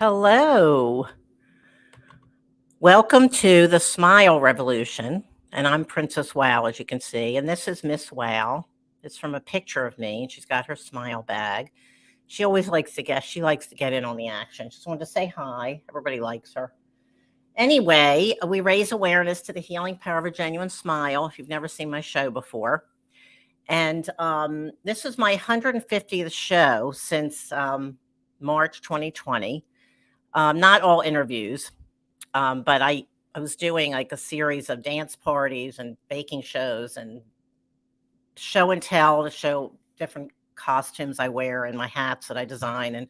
Hello. Welcome to the Smile Revolution. And I'm Princess Wow, as you can see. And this is Miss Wow. It's from a picture of me. She's got her smile bag. She always likes to guess. She likes to get in on the action. Just wanted to say hi. Everybody likes her. Anyway, we raise awareness to the healing power of a genuine smile. If you've never seen my show before. And this is my 150th show since March 2020. Not all interviews. But I was doing like a series of dance parties and baking shows and show and tell to show different costumes I wear and my hats that I design and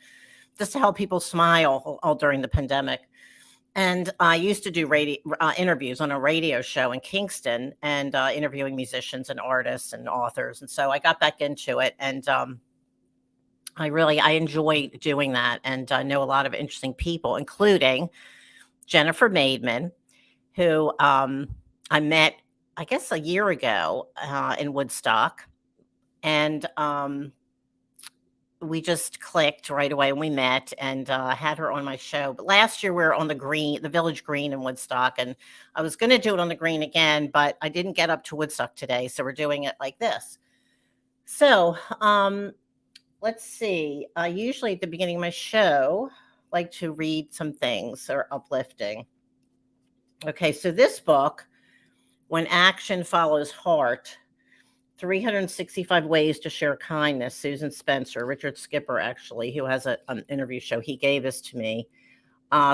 just to help people smile all during the pandemic. And I used to do radio interviews on a radio show in Kingston and interviewing musicians and artists and authors. And so I got back into it, and I enjoy doing that, and I know a lot of interesting people, including Jennifer Maidman, who I met, I guess, a year ago in Woodstock. And we just clicked right away and we met, and had her on my show. But last year we were on the Village Green in Woodstock, and I was going to do it on the green again, but I didn't get up to Woodstock today. So we're doing it like this. So let's see. Usually at the beginning of my show, I like to read some things that are uplifting. Okay, so this book, When Action Follows Heart, 365 Ways to Share Kindness, Susan Spencer, Richard Skipper, actually, who has an interview show. He gave this to me.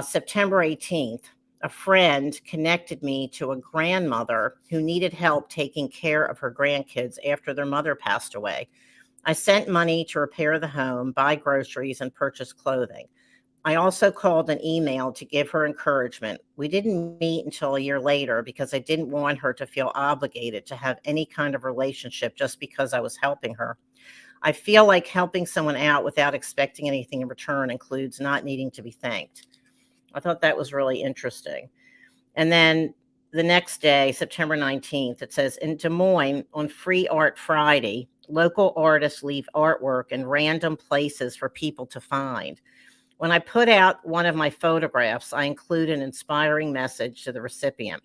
September 18th, a friend connected me to a grandmother who needed help taking care of her grandkids after their mother passed away. I sent money to repair the home, buy groceries, and purchase clothing. I also called and emailed to give her encouragement. We didn't meet until a year later because I didn't want her to feel obligated to have any kind of relationship just because I was helping her. I feel like helping someone out without expecting anything in return includes not needing to be thanked. I thought that was really interesting. And then the next day, September 19th, it says, in Des Moines on Free Art Friday, local artists leave artwork in random places for people to find. When I put out one of my photographs, I include an inspiring message to the recipient.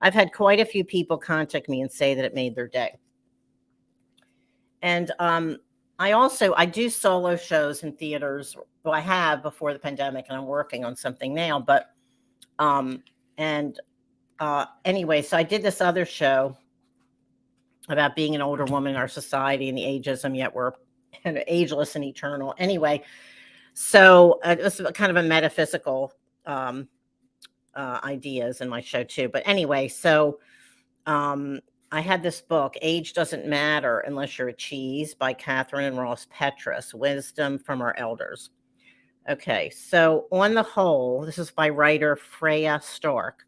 I've had quite a few people contact me and say that it made their day. And I do solo shows in theaters. Well, I have before the pandemic, and I'm working on something now. But anyway, so I did this other show about being an older woman in our society and the ageism, yet we're ageless and eternal. Anyway. So this is kind of a metaphysical ideas in my show too. But anyway, so I had this book, Age Doesn't Matter Unless You're a Cheese, by Catherine and Ross Petras, Wisdom from Our Elders. Okay, so on the whole, this is by writer Freya Stark.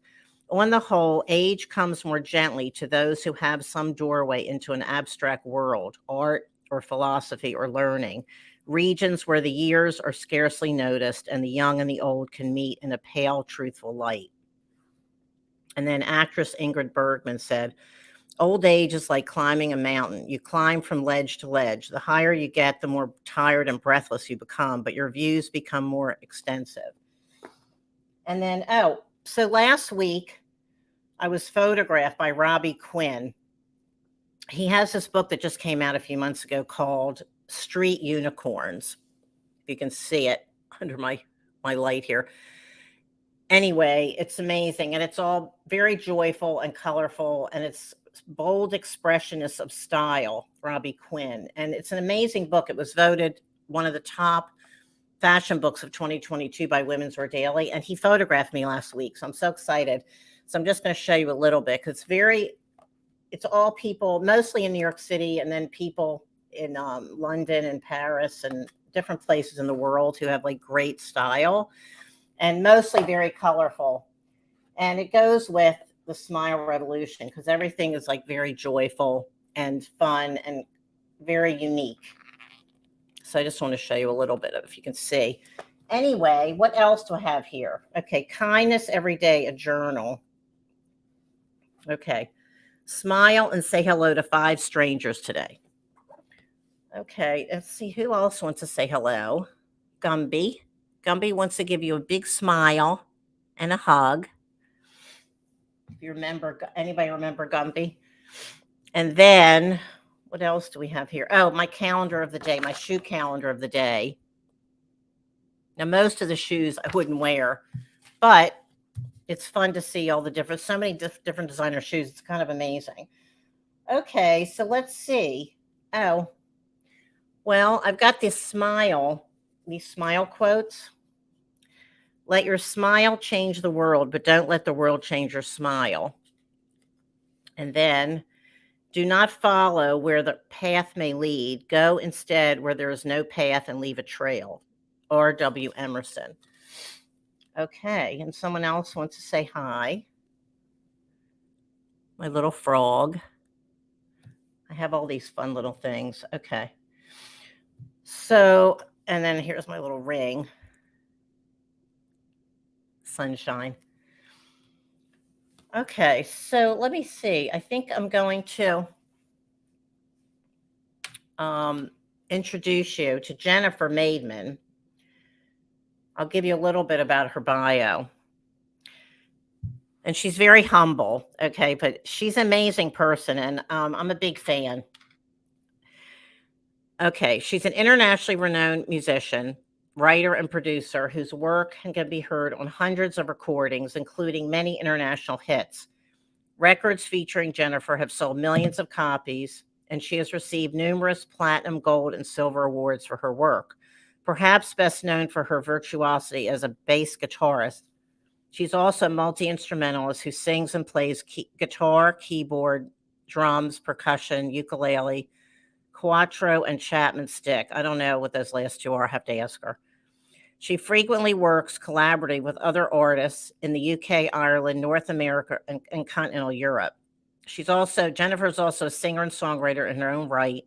On the whole, age comes more gently to those who have some doorway into an abstract world, art or philosophy or learning, regions where the years are scarcely noticed and the young and the old can meet in a pale, truthful light. And then actress Ingrid Bergman said, old age is like climbing a mountain. You climb from ledge to ledge. The higher you get, the more tired and breathless you become, but your views become more extensive. And then, so last week I was photographed by Robbie Quinn. He has this book that just came out a few months ago called Street Unicorns. You can see it under my light here. Anyway, it's amazing, and it's all very joyful and colorful, and it's bold expressionist of style, Robbie Quinn. And it's an amazing book. It was voted one of the top fashion books of 2022 by Women's Wear Daily, and he photographed me last week, so I'm so excited. So I'm just going to show you a little bit, because it's all people, mostly in New York City, and then people in London and Paris and different places in the world who have like great style, and mostly very colorful. And it goes with the Smile Revolution because everything is like very joyful and fun and very unique. So I just want to show you a little bit of, if you can see. Anyway, what else do I have here? Okay, kindness every day, a journal. Okay, smile and say hello to 5 strangers today. Okay, let's see who else wants to say hello. Gumby. Gumby wants to give you a big smile and a hug. If you remember, anybody remember Gumby? And then, what else do we have here? Oh, my calendar of the day, my shoe calendar of the day. Now, most of the shoes I wouldn't wear, but it's fun to see all the different, so many different designer shoes. It's kind of amazing. Okay, so let's see. Oh, well, I've got these smile quotes. Let your smile change the world, but don't let the world change your smile. And then, do not follow where the path may lead. Go instead where there is no path and leave a trail. R.W. Emerson. Okay, and someone else wants to say hi. My little frog. I have all these fun little things. Okay. So, and then here's my little ring. Sunshine. Okay, so let me see. I think I'm going to introduce you to Jennifer Maidman. I'll give you a little bit about her bio. And she's very humble, okay, but she's an amazing person, and I'm a big fan. Okay, she's an internationally renowned musician, writer, and producer whose work can be heard on hundreds of recordings, including many international hits. Records featuring Jennifer have sold millions of copies, and she has received numerous platinum, gold, and silver awards for her work. Perhaps best known for her virtuosity as a bass guitarist, she's also a multi-instrumentalist who sings and plays guitar, keyboard, drums, percussion, ukulele, cuatro, and Chapman Stick. I don't know what those last two are. I have to ask her. She frequently works collaboratively with other artists in the UK, Ireland, North America, and continental Europe. Jennifer is also a singer and songwriter in her own right.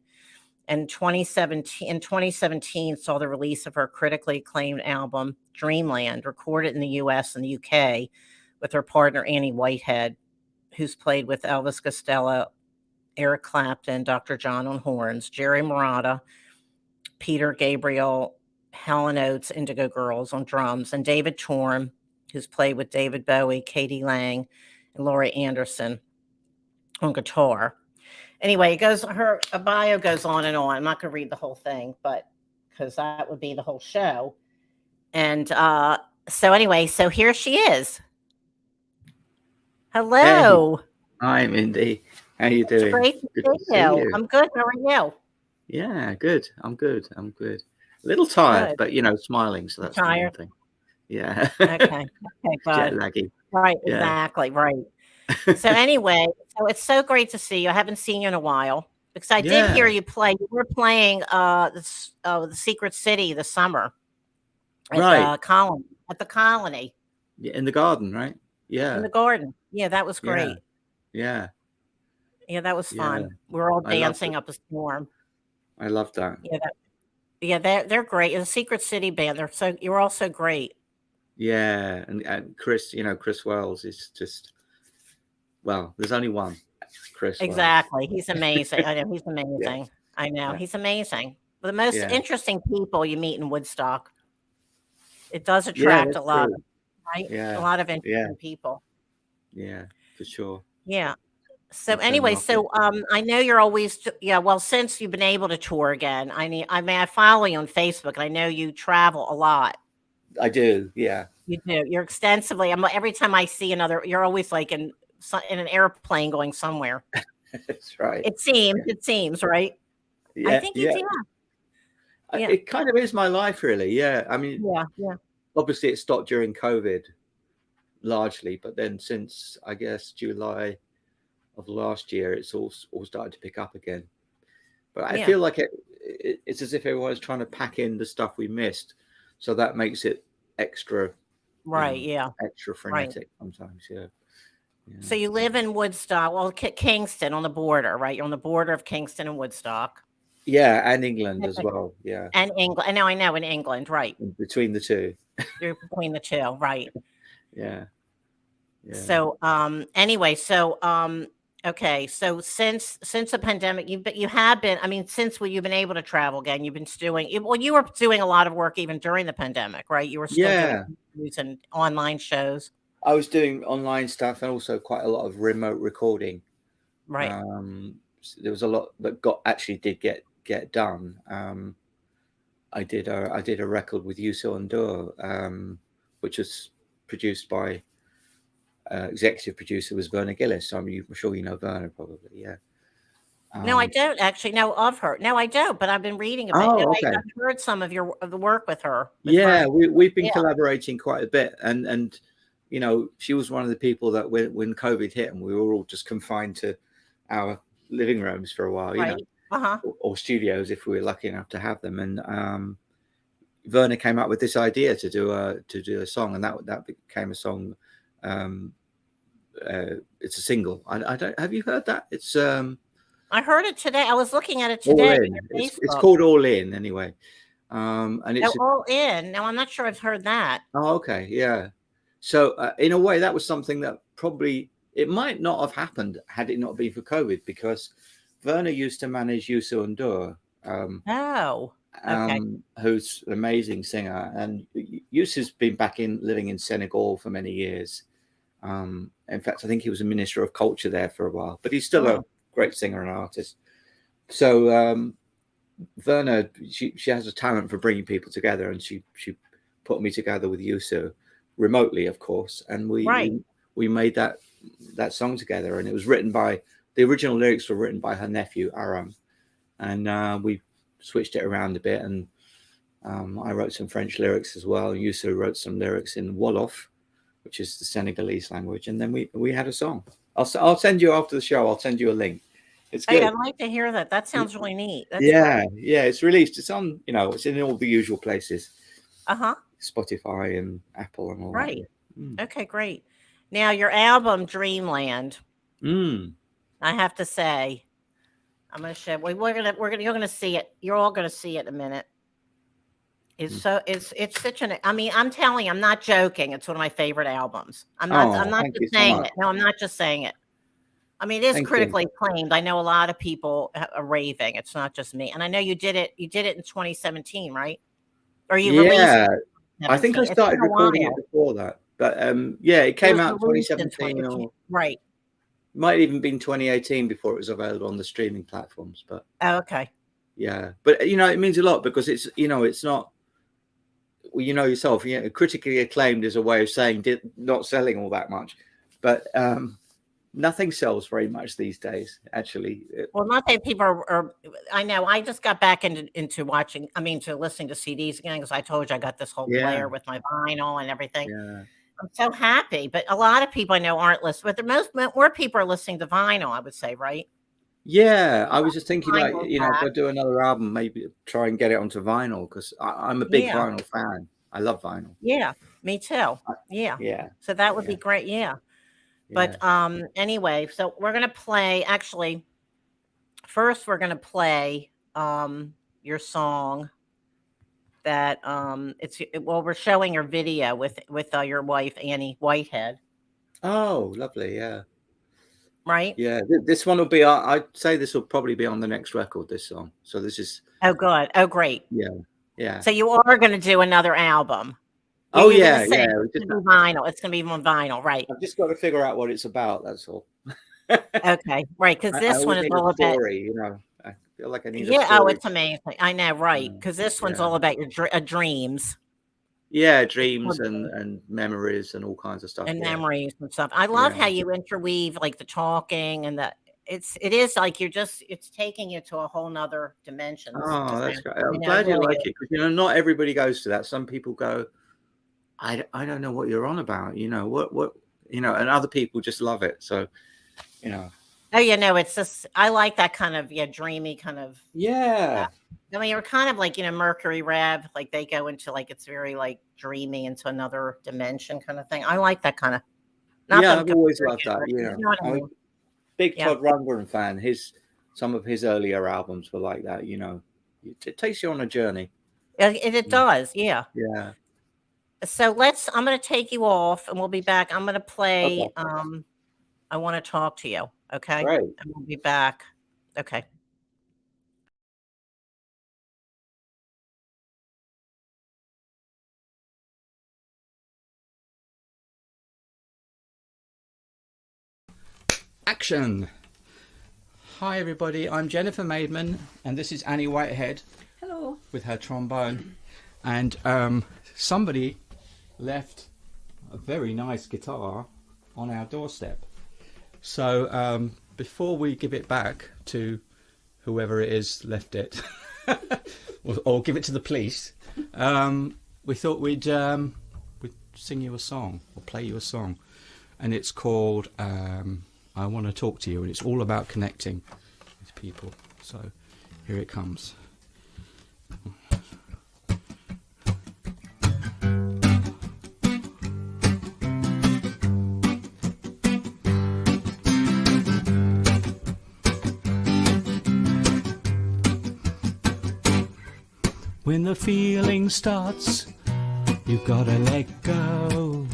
And 2017 saw the release of her critically acclaimed album, Dreamland, recorded in the US and the UK with her partner, Annie Whitehead, who's played with Elvis Costello, Eric Clapton, Dr. John on horns, Jerry Marotta, Peter Gabriel, Helen Oates, Indigo Girls on drums, and David Torm, who's played with David Bowie, Katie Lang, and Laurie Anderson on guitar. Anyway, her bio goes on and on. I'm not going to read the whole thing, but because that would be the whole show. And so anyway, so here she is. Hello. Hey. Hi, Mindy. How you doing? It's great to see you. I'm good. How are you? Yeah, good. I'm good. A little tired, Good. but smiling. So that's tired. The main thing. Yeah. Okay. Jet Good. laggy. Right. Yeah. Exactly. Right. So anyway, so it's so great to see you. I haven't seen you in a while because I did hear you play. You were playing the Secret City this summer at Right. the Colony. Yeah, in the garden, right? Yeah. In the garden. Yeah, that was great. Yeah. Yeah, that was fun. We were all dancing up a storm. I love that. Yeah, they're great. The Secret City band. You're all so great. Yeah, and Chris, Chris Wells is just, well, there's only one, Chris Wells. Exactly. He's amazing. I know he's amazing. Yeah. I know he's amazing. The most interesting people you meet in Woodstock. It does attract a lot, right? Yeah. A lot of interesting people. Yeah, for sure. Yeah. So anyway, I know you're always well, since you've been able to tour again. I follow you on Facebook, and I know you travel a lot. I do, yeah. You do. You're extensively. Every time I see you're always like in an airplane going somewhere. That's right. It seems right. Yeah, I think you do. Yeah. It kind of is my life, really. Yeah, I mean, yeah. Obviously, it stopped during COVID, largely, but then since I guess July of last year, it's all started to pick up again. But I feel like it's as if everyone's trying to pack in the stuff we missed, so that makes it extra, right? extra frenetic sometimes. Yeah. So you live in Woodstock, well, Kingston on the border, right? You're on the border of Kingston and Woodstock. Yeah, and England as well. Yeah, and England. I know in England, right? Between the two. You're between the two, right? Yeah. So anyway, Okay, so since the pandemic, you have been. I mean, since you've been able to travel again, you've been doing. Well, you were doing a lot of work even during the pandemic, right? You were still doing Yeah, interviews and online shows, I was doing online stuff and also quite a lot of remote recording. right? There was a lot that did get done. I did a record with Yuso Endure, which was produced by executive producer was Verna Gillis. So I'm sure you know Verna, probably. Yeah. No, I Um, don't actually know of her. No, I don't, but I've been reading about. No, oh, okay. I've heard some of the work with her with Yeah, Verna. we've been Yeah, collaborating quite a bit, and she was one of the people that when COVID hit and we were all just confined to our living rooms for a while, right. Uh-huh. or studios if we were lucky enough to have them, and Verna came up with this idea to do a song, and that became a song. Um, it's a single. I don't. Have you heard that? It's I heard it today. I was looking at it All today on In. your It's Facebook. called All In anyway. And Oh, it's all in. No, I'm not sure I've heard that. Oh, okay, yeah. So in a way, that was something that probably it might not have happened had it not been for COVID, because Werner used to manage Yusu Ndur, Oh, okay. who's an amazing singer, and Yusu's been living in Senegal for many years. In fact, I think he was a minister of culture there for a while, but he's still a Oh, great singer and artist. So Verna, she has a talent for bringing people together, and she put me together with Yusu remotely, of course, and right. we made that song together, and it was written by the original lyrics were written by her nephew Aram, and we switched it around a bit, and I wrote some French lyrics as well. Yusu wrote some lyrics in Wolof, which is the Senegalese language, and then we had a song. I'll send you after the show. I'll send you a link. It's Hey, good. I'd like to hear that. That sounds really neat. That's Yeah, great. yeah, it's released. It's on, it's in all the usual places, Uh-huh. Spotify and Apple and all that. Right. Yeah. Okay, great. Now your album Dreamland, Mm. I have to say, I'm gonna show you're gonna see it. You're all gonna see it in a minute. Mm. It's such an I mean, I'm telling you, I'm not joking. It's one of my favorite albums. I'm Oh, not thank you just so saying much. it. No, I'm not just saying it. I mean, it is Thank you. critically acclaimed. I know a lot of people are raving. It's not just me. And I know you did it in 2017, right? Or you released Yeah, it in I think I 2017. It's been started a recording it while. before that, but yeah, it It came was out in released in 20 2017, or right. might even been 2018 before it was available on the streaming platforms. But Oh, okay. yeah, but it means a lot because it's not. Well, you know yourself, critically acclaimed is a way of saying not selling all that much, but nothing sells very much these days. Actually, Well, not that people are I know. I just got back into watching. I mean, to listening to CDs again because I told you I got this whole yeah, player with my vinyl and everything. yeah, I'm so happy, but a lot of people I know aren't listening. But the more people are listening to vinyl, I would say, right? yeah. I was just thinking, like, Vinyl if I back. do another album, maybe try and get it onto vinyl because I'm a big Yeah, vinyl fan. I love vinyl. yeah, me too. I, Yeah, yeah, so that would be yeah, great. Yeah, yeah. but anyway, so we're gonna play. Actually, first we're gonna play your song that well, we're showing your video with your wife Annie Whitehead, Oh, lovely. Yeah, right? yeah. This one will be. I'd say this will probably be on the next record. This song. So this is. Oh, good. Oh, great. Yeah, yeah. So you are going to do another album. Oh, You're going to yeah, say yeah. it's going to be vinyl. It's going to be on vinyl, right? I've just got to figure out what it's about. That's all. Okay, right. Because I this one always is need all a about. story. I feel like I need a Yeah. Oh, story. it's amazing. I know, right? Because this one's Yeah, all about your dreams. yeah. It's Dreams and memories and all kinds of stuff. and Yeah, memories and stuff. I love yeah, how you interweave like the talking and the. It is like it's taking you to a whole nother dimension. Oh, This that's sound, great. I'm it glad you really like is. it because not everybody goes to that. Some people go, I don't know what you're on about. What and other people just love it. So you know, Oh, it's just I like that kind of dreamy kind of. yeah, I mean, you're kind of like Mercury Rev, like they go into like it's very like dreamy into another dimension kind of thing. I like that kind of. Not that yeah. I'm I've always comparing loved it, that. but you know what I I'm a mean. big Yeah, Todd Rundgren fan. Some of his earlier albums were like that. It takes you on a journey. it Mm. does. Yeah. Yeah. So I'm going to take you off, and we'll be back. I'm going to play. Okay. I want to talk to you. Okay? Right. And we'll be back. Okay. Action! Hi everybody, I'm Jennifer Maidman and this is Annie Whitehead. Hello. With her trombone. And somebody left a very nice guitar on our doorstep. So before we give it back to whoever it is left it, or give it to the police, we thought we'd sing you a song, or play you a song. And it's called I Want to Talk to You, and it's all about connecting with people. So here it comes. When the feeling starts, you've got to let go.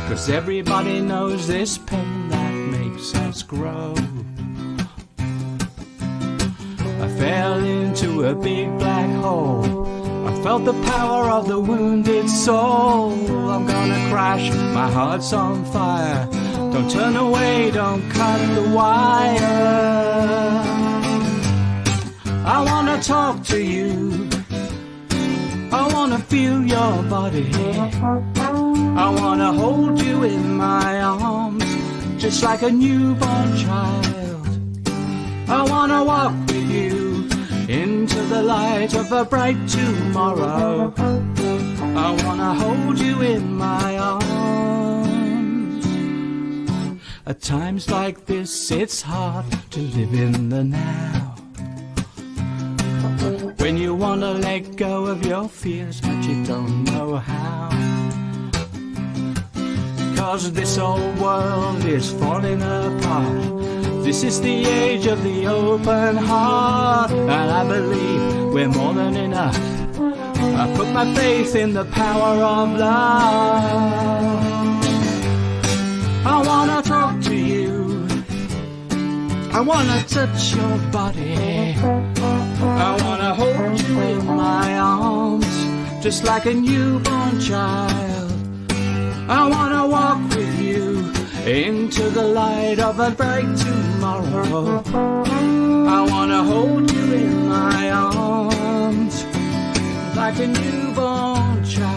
'Cause everybody knows this pain that makes us grow. I fell into a big black hole. I felt the power of the wounded soul. I'm gonna crash, my heart's on fire. Don't turn away, don't cut the wire. I wanna talk to you. I wanna feel your body. I wanna hold you in my arms, just like a newborn child. I wanna walk with you into the light of a bright tomorrow. I wanna hold you in my arms. At times like this, it's hard to live in the now. When you wanna let go of your fears, but you don't know how. 'Cause this old world is falling apart. This is the age of the open heart, and I believe we're more than enough. I put my faith in the power of love. I wanna talk to you. I wanna touch your body. I wanna hold you in my arms, just like a newborn child. I wanna walk with you into the light of a bright tomorrow. I wanna hold you in my arms, like a newborn child.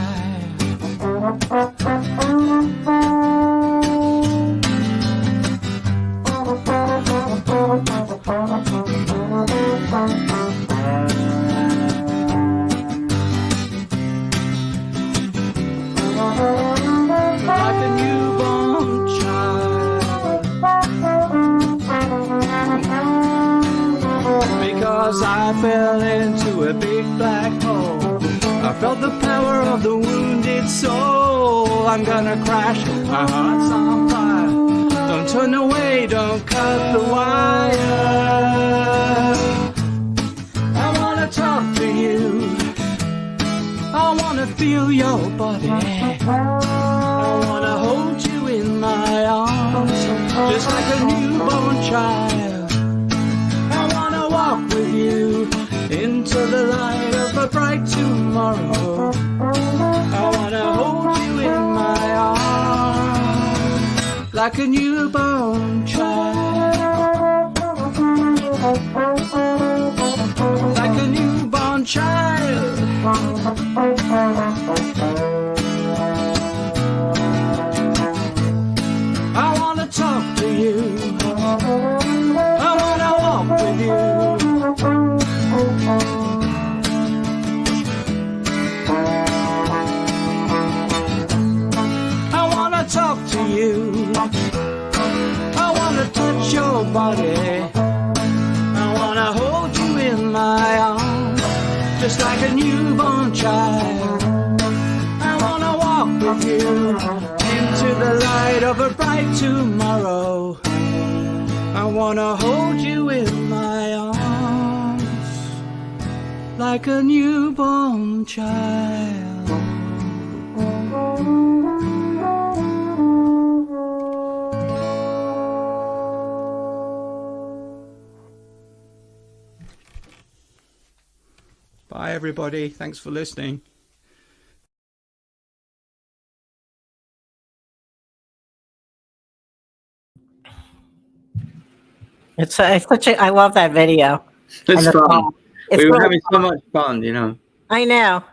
Like a newborn child. Because I fell into a big black hole. I felt the power of the wounded soul. I'm gonna crash, my heart's on fire. Don't turn away, don't cut the wire. I wanna talk to you. I wanna feel your body. I wanna hold you in my arms, just like a newborn child. I wanna walk with you into the light of a bright tomorrow. I wanna hold you in my arms, like a newborn child. Like a newborn child. I wanna talk to you. I wanna walk with you. I wanna talk to you. I wanna touch your body. I wanna hold you in my arms, just like a newborn child. I wanna walk with you into the light of a bright tomorrow. I wanna hold you in my arms, like a newborn child. Bye, everybody. Thanks for listening. It's such a. I love that video. It's And fun. It's We were really having so fun. much fun, you know. I know.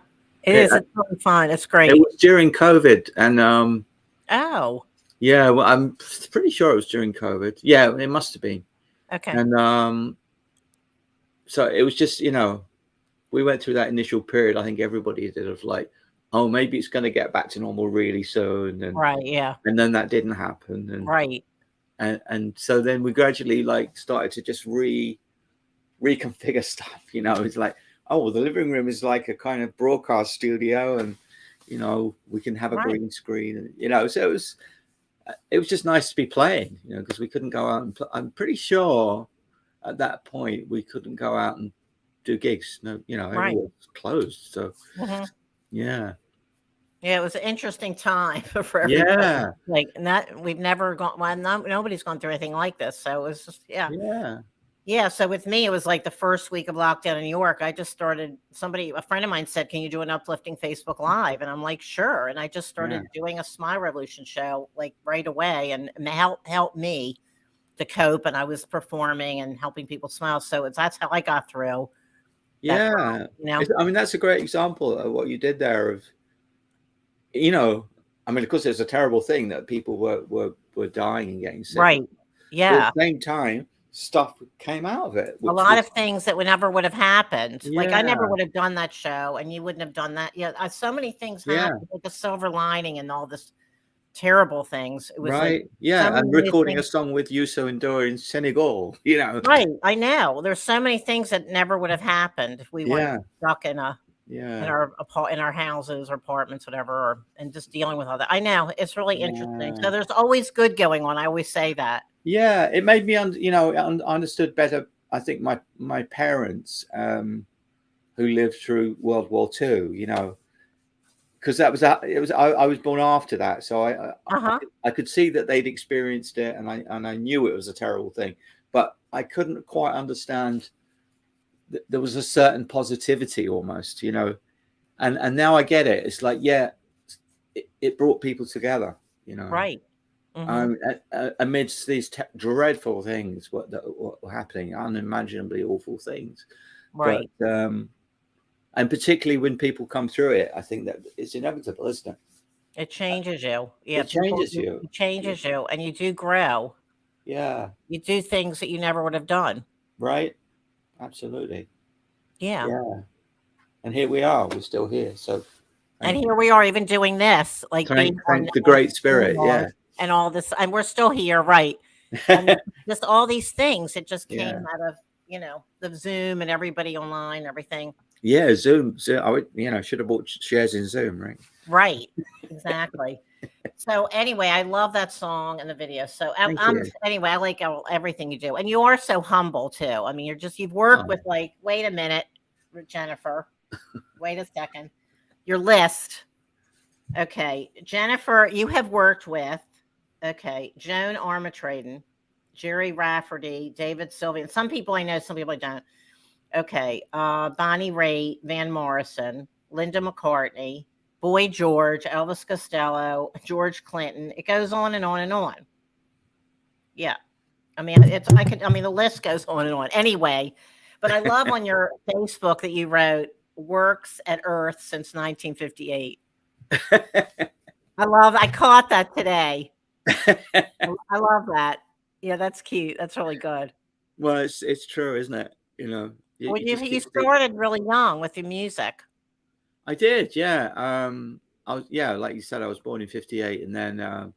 It is. It's really fun. It's great. It was during COVID, and Oh. yeah, well, I'm pretty sure it was during COVID. Yeah, it must have been. Okay. And so it was just, you know, we went through that initial period. I think everybody did, of like, oh, maybe it's going to get back to normal really soon, and Right. Yeah. and then that didn't happen, and Right. and so then we gradually like started to just reconfigure stuff. You know, it's like, oh, well, the living room is like a kind of broadcast studio, and you know, we can have a green screen, and you know, so it was just nice to be playing, you know, because we couldn't go out and I'm pretty sure at that point we couldn't go out and do gigs. No, you know, everyone was closed. So yeah. Yeah, it was an interesting time for everybody. Yeah. Like, that we've never gone. Well, nobody's gone through anything like this. So it was just yeah. So with me, it was like the first week of lockdown in New York. I just started. A friend of mine said, "Can you do an uplifting Facebook Live?" And I'm like, "Sure." And I just started doing a Smile Revolution show like right away, and help me to cope. And I was performing and helping people smile. So that's how I got through. Yeah, you know, I mean, that's a great example of what you did there. Of, you know, I mean, of course, it's a terrible thing that people were dying and getting sick. Right. Yeah. But at the same time, stuff came out of it. A lot of things that never would have happened. Yeah. Like, I never would have done that show, and you wouldn't have done that. Yeah, so many things happened, like a silver lining and all this terrible things. It was right. like, Yeah, and recording a song with Youssou N'Dour in Senegal, you know. Right. I know. There's so many things that never would have happened if we weren't stuck in our houses or apartments, whatever, and just dealing with all that. I know, it's really interesting. So there's always good going on. I always say that. Yeah, it made me understood better. I think my parents who lived through World War II, you know, because I was born after that, so I could see that they'd experienced it, and I knew it was a terrible thing, but I couldn't quite understand. There was a certain positivity almost, you know, and now I get it. It's like, yeah, it brought people together, you know, right. Amidst these dreadful things that were happening, unimaginably awful things, right? But, and particularly when people come through it, I think that it's inevitable, isn't it? It changes you. Yeah, it changes you. It changes you, and you do grow. Yeah, you do things that you never would have done. Right. Absolutely. Yeah. And here we are. We're still here. So. And here we are, even doing this, like thank the Great Spirit. Yeah. And all this, and we're still here, right? And just all these things. It just came out of, you know, the Zoom and everybody online, and everything. Yeah, Zoom. I would, you know, should have bought shares in Zoom, right? Right. Exactly. So anyway, I love that song and the video. So anyway, I like everything you do, and you are so humble too. I mean, you've worked with like. Wait a minute, Jennifer. Wait a second. Your list. Okay, Jennifer, you have worked with. Okay, Joan Armatradon, Jerry Rafferty, David Sylvian. Some people I know, some people I don't. Okay, Bonnie Raitt, Van Morrison, Linda McCartney, Boy George, Elvis Costello, George Clinton. It goes on and on and on. Yeah, I mean, the list goes on and on. Anyway, but I love on your Facebook that you wrote works at Earth since 1958. I caught that today. I love that. Yeah, that's cute. That's really good. Well, it's true, isn't it? You know. You started really young with your music. I did, yeah. Like you said, I was born in 58, and then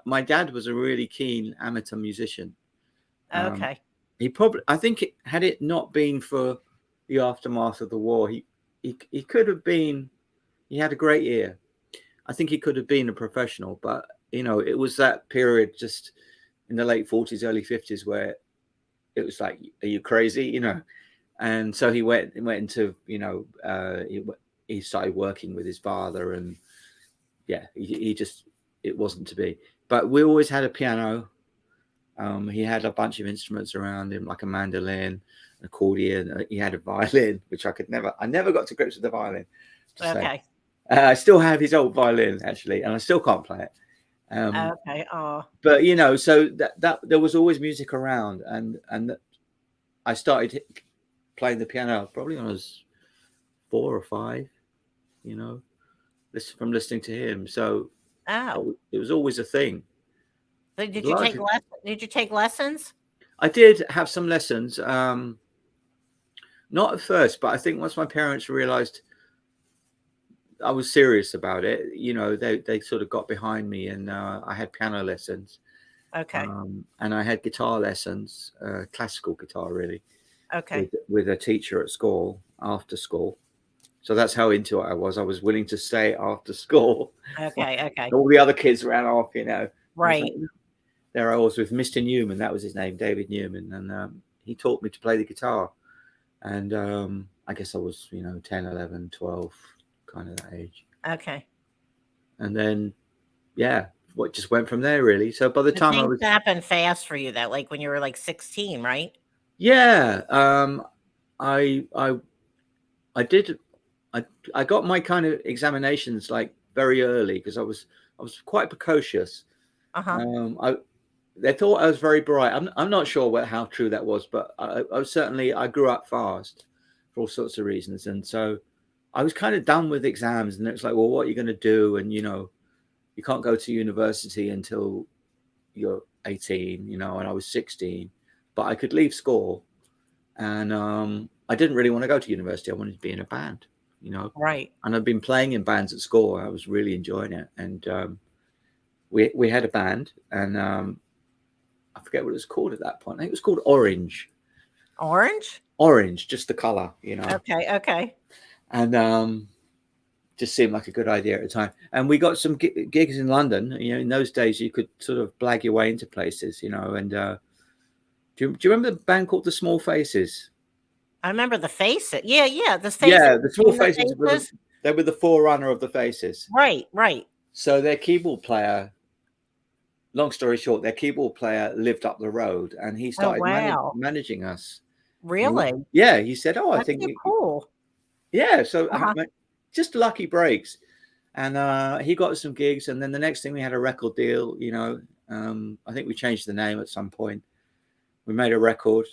my dad was a really keen amateur musician. Okay. I think had it not been for the aftermath of the war, he could have been. He had a great ear. I think he could have been a professional, but you know, it was that period just in the late 40s, early 50s where it was like, are you crazy? You know. And so he went into, you know, he started working with his father, and yeah, he just, it wasn't to be. But we always had a piano, He had a bunch of instruments around him, like a mandolin, an accordion. He had a violin, which I never got to grips with the violin. Okay. I still have his old violin, actually, and I still can't play it. Okay. Oh. But so that there was always music around, and I started playing the piano probably when I was 4 or 5. From listening to him. So it was always a thing. So did you take lessons? I did have some lessons. Not at first, but I think once my parents realized I was serious about it, they sort of got behind me, and I had piano lessons. Okay. And I had guitar lessons, classical guitar, really. Okay. With a teacher at school, after school. So that's how into it I was. I was willing to stay after school. Okay. Okay. All the other kids ran off, Right. There I was with Mr. Newman. That was his name, David Newman. And he taught me to play the guitar. And I guess I was, 10, 11, 12, kind of that age. Okay. And then, what just went from there, really. So by the time I was... Things happened fast for you, though, like when you were like 16, right? Yeah. I did... I got my kind of examinations like very early because I was quite precocious. They thought I was very bright. I'm not sure how true that was, but I grew up fast for all sorts of reasons, and so I was kind of done with exams. And it's like, well, what are you going to do? And you can't go to university until you're 18. And I was 16, but I could leave school, and I didn't really want to go to university. I wanted to be in a band. Right. And I've been playing in bands at school. I was really enjoying it. And we had a band, and I forget what it was called at that point. I think it was called Orange. Orange, just the color, Okay. And just seemed like a good idea at the time. And we got some gigs in London. In those days you could sort of blag your way into places, and do you remember the band called the Small Faces? I remember the Faces. Yeah, the Faces. Yeah, the Small Faces. They were the forerunner of the Faces. Right. So their keyboard player, long story short, their keyboard player lived up the road, and he started managing us. Really? Yeah, he said, "Oh, That's I think cool." Yeah, so just lucky breaks, and he got some gigs, and then the next thing we had a record deal. I think we changed the name at some point. We made a record.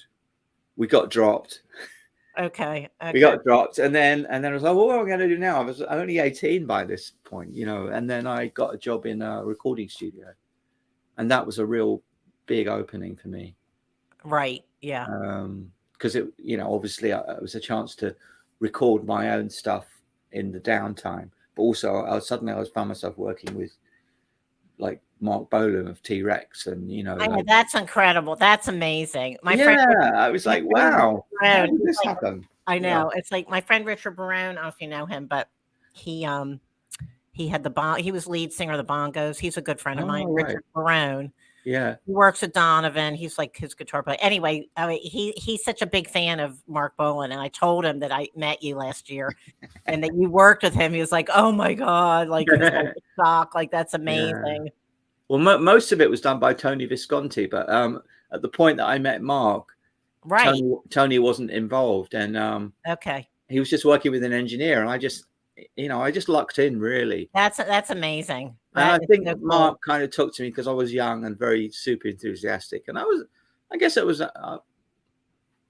We got dropped. Okay. We got dropped, and then I was like, well, what am I going to do now? I was only 18 by this point, and then I got a job in a recording studio, and that was a real big opening for me. Right. Yeah. Because it, obviously it was a chance to record my own stuff in the downtime, but also I found myself working with like Mark Bolan of T-Rex, and that's incredible. That's amazing. I was like, wow, how did this happen? I know. It's like my friend Richard Barone. I don't know if you know him, but he had he was lead singer of the Bongos. He's a good friend of mine, right. Richard Barone. Yeah, he works at Donovan. He's like his guitar player. Anyway, he's such a big fan of Mark Bolan, and I told him that I met you last year and that you worked with him. He was like, "Oh my god!" Like, he was like shocked. Like, that's amazing. Yeah. Well, most of it was done by Tony Visconti, but at the point that I met Mark, right, Tony wasn't involved, and he was just working with an engineer, and I just lucked in, really. That's amazing. And I think Mark kind of took to me because I was young and very super enthusiastic, and I guess it was,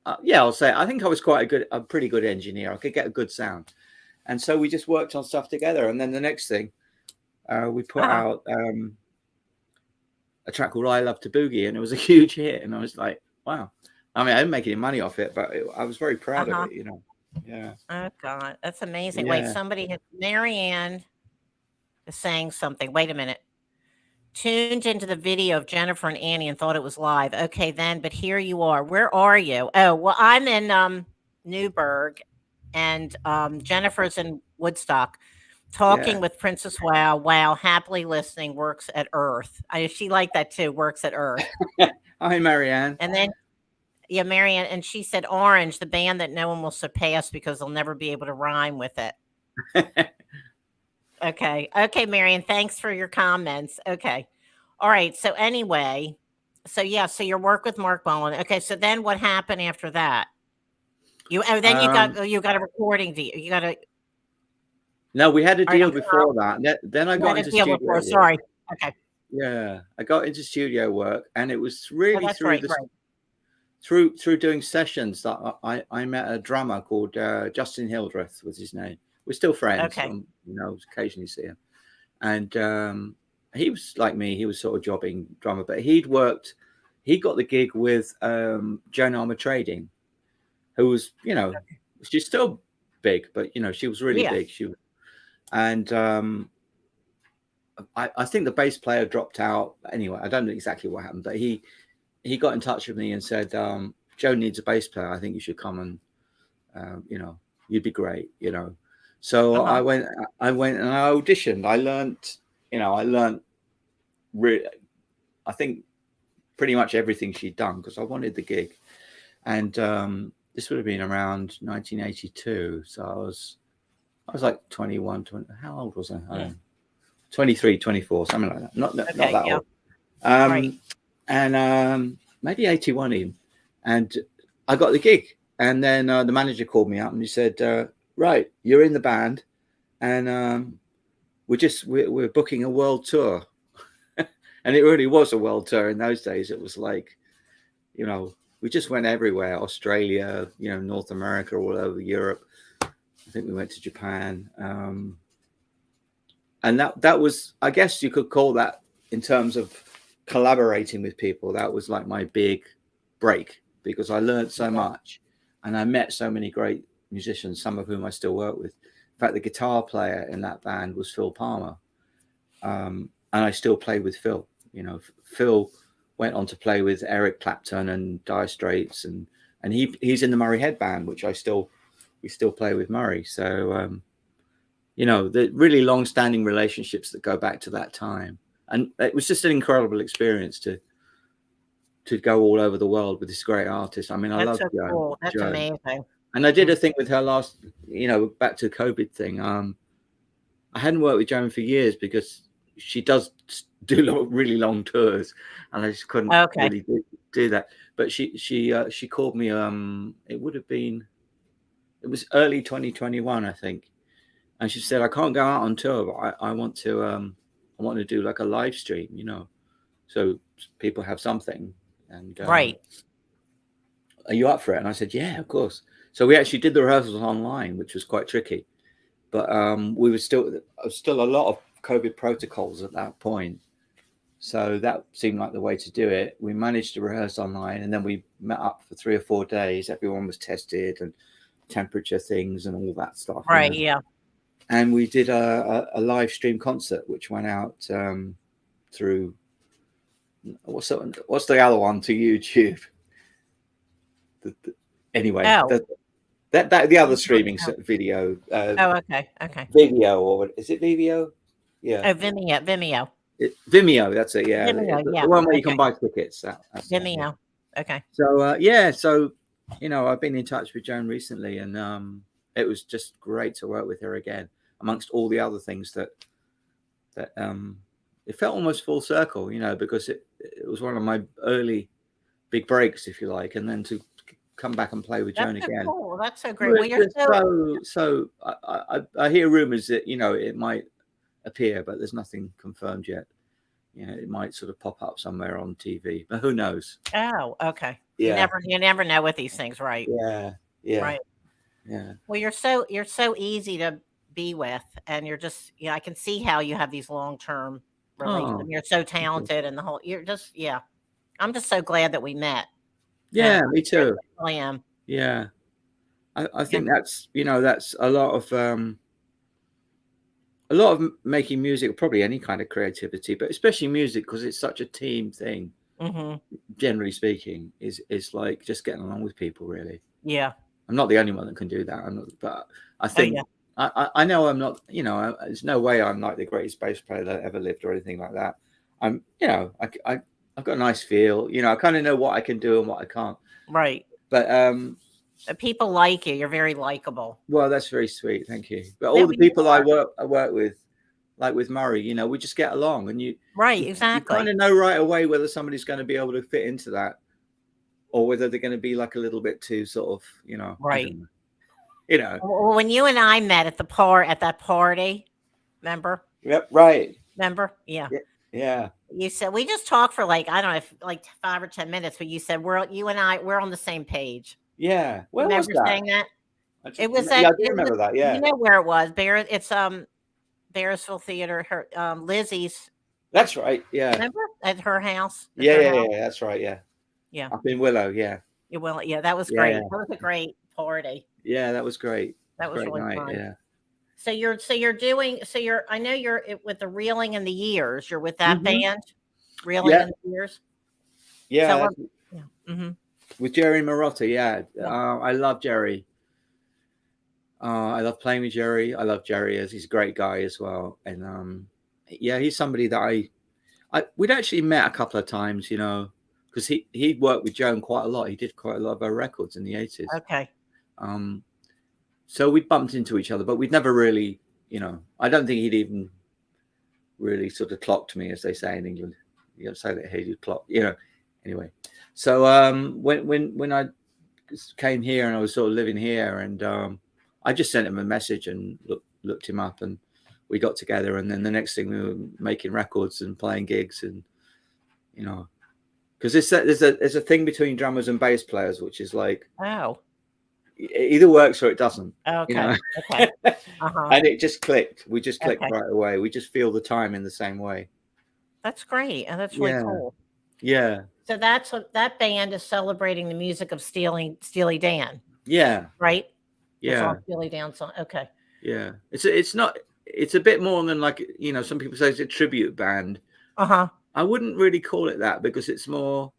I'll say, I think I was a pretty good engineer. I could get a good sound, and so we just worked on stuff together. And then the next thing, we put out a track called "I Love to Boogie," and it was a huge hit. And I was like, wow. I mean, I didn't make any money off it, but I was very proud of it. Yeah. Oh God, that's amazing. Yeah. Wait, Marianne is saying something. Wait a minute. Tuned into the video of Jennifer and Annie and thought it was live. Okay, then, but here you are. Where are you? Oh, well, I'm in Newburgh, and Jennifer's in Woodstock, talking with Princess Wow. Wow, happily listening. Works at Earth. She liked that too. Works at Earth. Hi, Marianne. And then. Yeah, Marianne, and she said Orange, the band that no one will surpass because they'll never be able to rhyme with it. Okay, Marianne, thanks for your comments. Okay. All right, so anyway, so your work with Mark Bolan. Okay, so then what happened after that? Then you got a recording deal. You got a No, we had a deal before that. Then I got into studio work. Sorry. Okay. Yeah, I got into studio work, and it was really through doing sessions that I met a drummer called Justin Hildreth was his name. We're still friends. Okay. Occasionally see him, and he was like me. He was sort of jobbing drummer, but he got the gig with Joan Armour Trading, who was, she's still big, but she was really big. And I think the bass player dropped out. Anyway, I don't know exactly what happened, but he got in touch with me and said, Joe needs a bass player. I think you should come and, you'd be great, So I went and I auditioned. I learned really, I think pretty much everything she'd done because I wanted the gig. And this would have been around 1982. So I was like 21, 20. How old was I? I don't know. 23, 24, something like that. Not that old. Right. And maybe 81 even. And I got the gig. And then the manager called me up and he said, right, you're in the band. And we're booking a world tour. And it really was a world tour in those days. It was like, we just went everywhere. Australia, North America, all over Europe. I think we went to Japan. And that was, I guess you could call that, in terms of collaborating with people, that was like my big break, because I learned so much and I met so many great musicians, some of whom I still work with. In fact, the guitar player in that band was Phil Palmer. And I still play with Phil. Phil went on to play with Eric Clapton and Dire Straits, and he's in the Murray Head band, which we still play with Murray. So, the really long-standing relationships that go back to that time. And it was just an incredible experience to go all over the world with this great artist. I mean, I love Joan. Cool. That's amazing. And I did a thing with her last, back to the COVID thing. I hadn't worked with Joan for years because she does do really long tours, and I just couldn't really do that. But she called me. It was early 2021, I think, and she said, I can't go out on tour, but I want to do like a live stream, so people have something. And right. Are you up for it? And I said, yeah, of course. So we actually did the rehearsals online, which was quite tricky, but we were still a lot of COVID protocols at that point. So that seemed like the way to do it. We managed to rehearse online, and then we met up for 3 or 4 days. Everyone was tested, and temperature things and all that stuff. Right. Yeah. And we did a live stream concert, which went out through, what's the other one, to YouTube? Anyway, the other streaming video. Okay. Video, or is it Vimeo? Yeah. Oh, Vimeo. Vimeo, that's it. Yeah. Vimeo, the one where you can buy tickets. That's Vimeo. Okay. So so I've been in touch with Joan recently, and it was just great to work with her again, amongst all the other things that it felt almost full circle, because it was one of my early big breaks, if you like, and then to come back and play with Joan again. Cool. That's so great. Well, you're so I hear rumors that it might appear, but there's nothing confirmed yet. It might sort of pop up somewhere on TV, but who knows? Oh, okay. Yeah. You never know with these things, right? Yeah. Right. Yeah. Well, you're so easy to be with, and you're just, I can see how you have these long-term relations. You're so talented, and I'm just so glad that we met. Yeah, me too. I am. Yeah. I think that's a lot of making music, probably any kind of creativity, but especially music, because it's such a team thing. Mm-hmm. Generally speaking, is like just getting along with people, really. Yeah. I'm not the only one that can do that. But I think I know I'm not. There's no way I'm like the greatest bass player that ever lived or anything like that. I'm. I've got a nice feel. I kind of know what I can do and what I can't. Right. But people like you. You're very likable. Well, that's very sweet. Thank you. But all the people I work with, like with Murray, you know, we just get along, and you exactly. kind of know right away whether somebody's going to be able to fit into that, or whether they're going to be like a little bit too sort of, you know, Right. You know. Well, when you and I met at that party, remember? Yep. Right. Remember? Yeah. Yeah. You said we just talked for like, I don't know, if like 5 or 10 minutes, but you said we're on the same page. Yeah. Where remember was that? saying that? It was I do remember that. Yeah. You know where it was? It's Bearsville Theater. Her Lizzie's. That's right. Yeah. Remember at her house? Yeah. That's right. Yeah. Yeah. Up in Willow. Yeah. Yeah, that was great. That was a great party. Yeah, that was great. That was great really night. fun. Yeah. I know you're with the Reeling in the Years. You're with that band, Reeling in the Years. Yeah. Mm-hmm. With Jerry Marotta. Yeah. I love Jerry. I love playing with Jerry. I love Jerry as he's a great guy as well. And yeah, he's somebody that we'd actually met a couple of times, you know, because he worked with Joan quite a lot. He did quite a lot of our records in the 80s. Okay. So we bumped into each other, but we'd never really, you know, I don't think he'd even really sort of clocked me, as they say in England. You don't say that he'd clock, you know. Anyway, so when I came here and I was sort of living here, and I just sent him a message and looked him up, and we got together. And then the next thing, we were making records and playing gigs, and you know, because there's a thing between drummers and bass players, which is like, it either works or it doesn't. Okay. You know? Okay. And it just clicked. We just clicked right away. We just feel the time in the same way. That's great, and that's really cool. Yeah. So that's what that band is celebrating the music of Steely Dan. Yeah. Right. Yeah. Steely Dan song. Okay. Yeah. It's a bit more than, like, you know, some people say it's a tribute band. I wouldn't really call it that, because it's more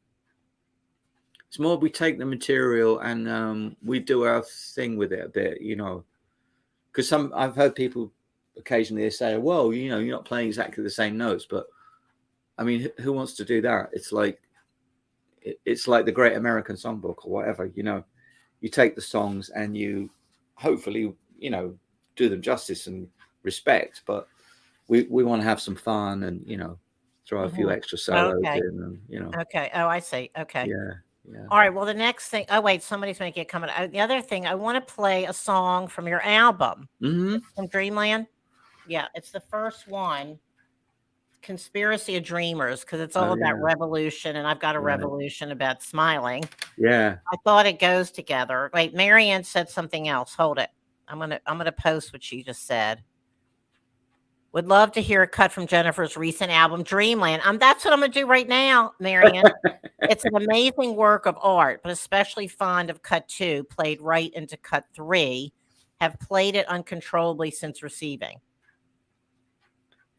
we take the material and we do our thing with it a bit, you know, because I've heard people occasionally say, well, you know, you're not playing exactly the same notes, but I mean, who wants to do that? It's like the Great American Songbook or whatever, you know, you take the songs and you hopefully, you know, do them justice and respect, but we want to have some fun and, you know, throw a few extra solos in, and, you know. Okay. Oh, I see. Okay. Yeah. Yeah. All right. Well, the next thing. Oh, wait. Somebody's making it coming. The other thing, I want to play a song from your album, from Dreamland. Yeah, it's the first one, Conspiracy of Dreamers, because it's all about revolution, and I've got a revolution about smiling. Yeah. I thought it goes together. Wait, Marianne said something else. Hold it. I'm gonna post what she just said. Would love to hear a cut from Jennifer's recent album, Dreamland. That's what I'm going to do right now, Marianne. It's an amazing work of art, but especially fond of cut 2, played right into cut 3. Have played it uncontrollably since receiving.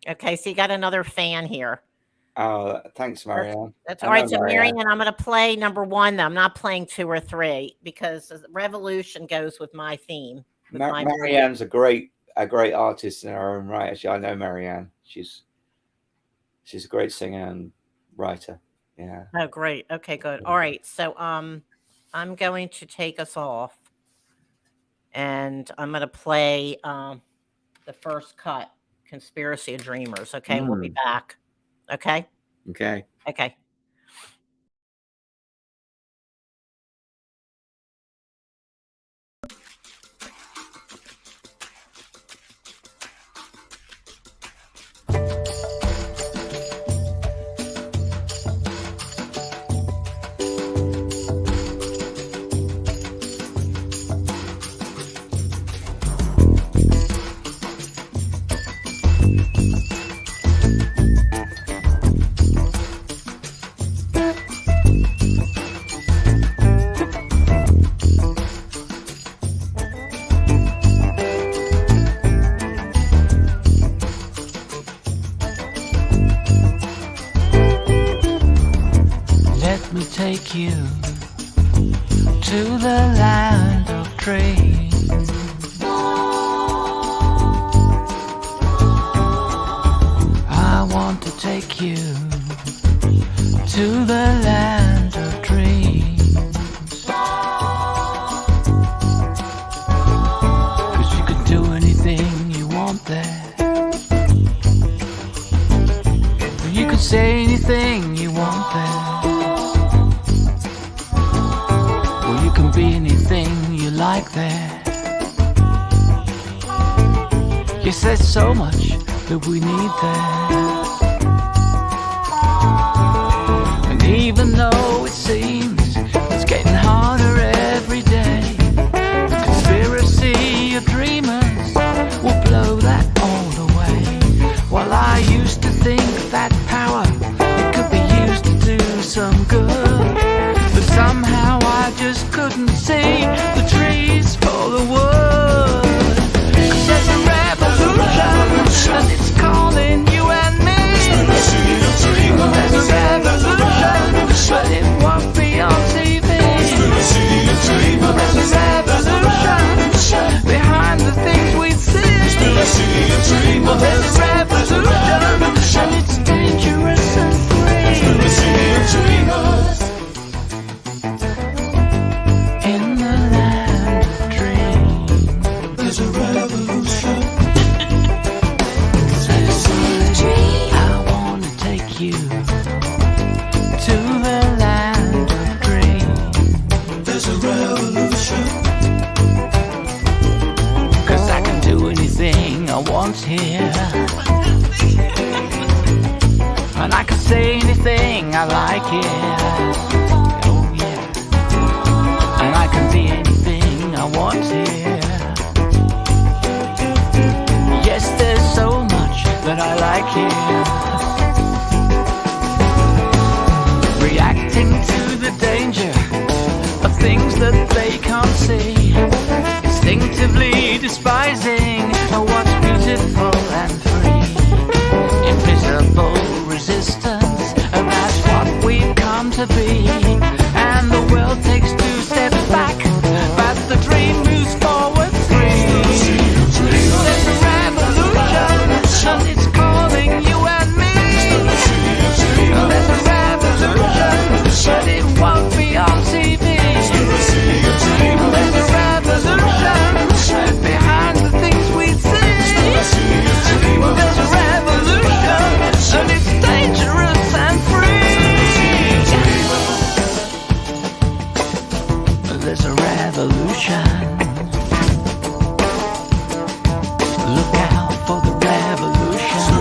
Okay, so you got another fan here. Oh, thanks, Marianne. That's all right. So, Marianne, I'm going to play number 1, though. I'm not playing 2 or 3, because revolution goes with my theme. Marianne's a great artist in her own right. Actually, I know Marianne. She's a great singer and writer. Yeah. Oh, great. Okay, good. All right. So I'm going to take us off, and I'm going to play the first cut, Conspiracy of Dreamers. Okay, we'll be back. Okay. Okay. Okay. Take you to the land of dreams. I want to take you to the land of dreams. 'Cause you can do anything you want there. be anything you like there. Yes, there's so much that we need there. And even though it seems it's getting harder every day, the conspiracy of dreamers will blow that all away. While I used to think that power, it could be used to do some good, but somehow I just couldn't see the trees for the wood. 'Cause there's a revolution, and it's calling you and me. There's a revolution, but it won't be on TV. There's a revolution behind the things we see. There's a revolution, and it's dangerous and free. In the land of dreams, there's a revolution. I want to take you to the land of dreams. There's a revolution. 'Cause I can do anything I want here, and I can say anything I like here. Oh yeah. And I can be anything I want here. Yes, there's so much that I like here. Reacting to the danger of things that they can't see, instinctively despising what's beautiful and free. Invisible resistance, and that's what we've come to be. And the world takes 2 steps back, but the dream moves forward 3. There's a revolution, and it's calling you and me. There's a revolution, but it won't be on TV. There's a revolution behind the things we see. There's a revolution, and it's dangerous and free. There's a revolution. Look out for the revolution.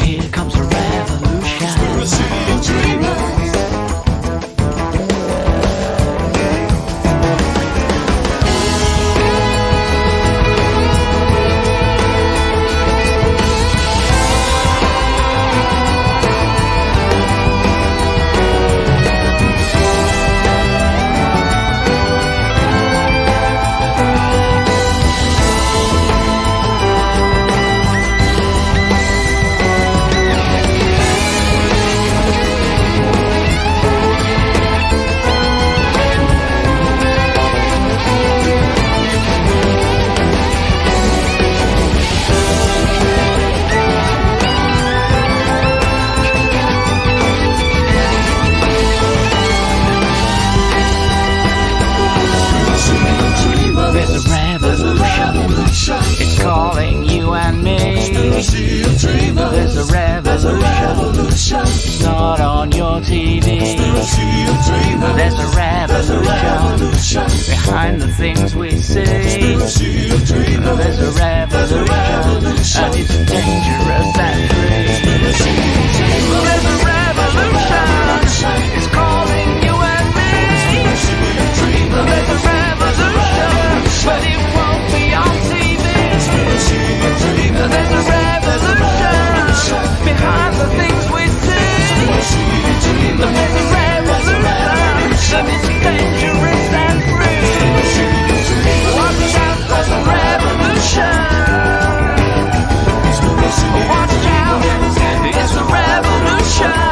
Here comes a revolution. It's calling you and me. There's a revolution. It's not on your TV. There's a revolution behind the things we see. There's a revolution, and it's dangerous and free. There's a revolution. It's calling you and me. There's a revolution, but it won't be on TV. There's a revolution behind the things we see. There's a revolution, and it's dangerous and free. Watch out for the revolution. Watch out, it's a revolution.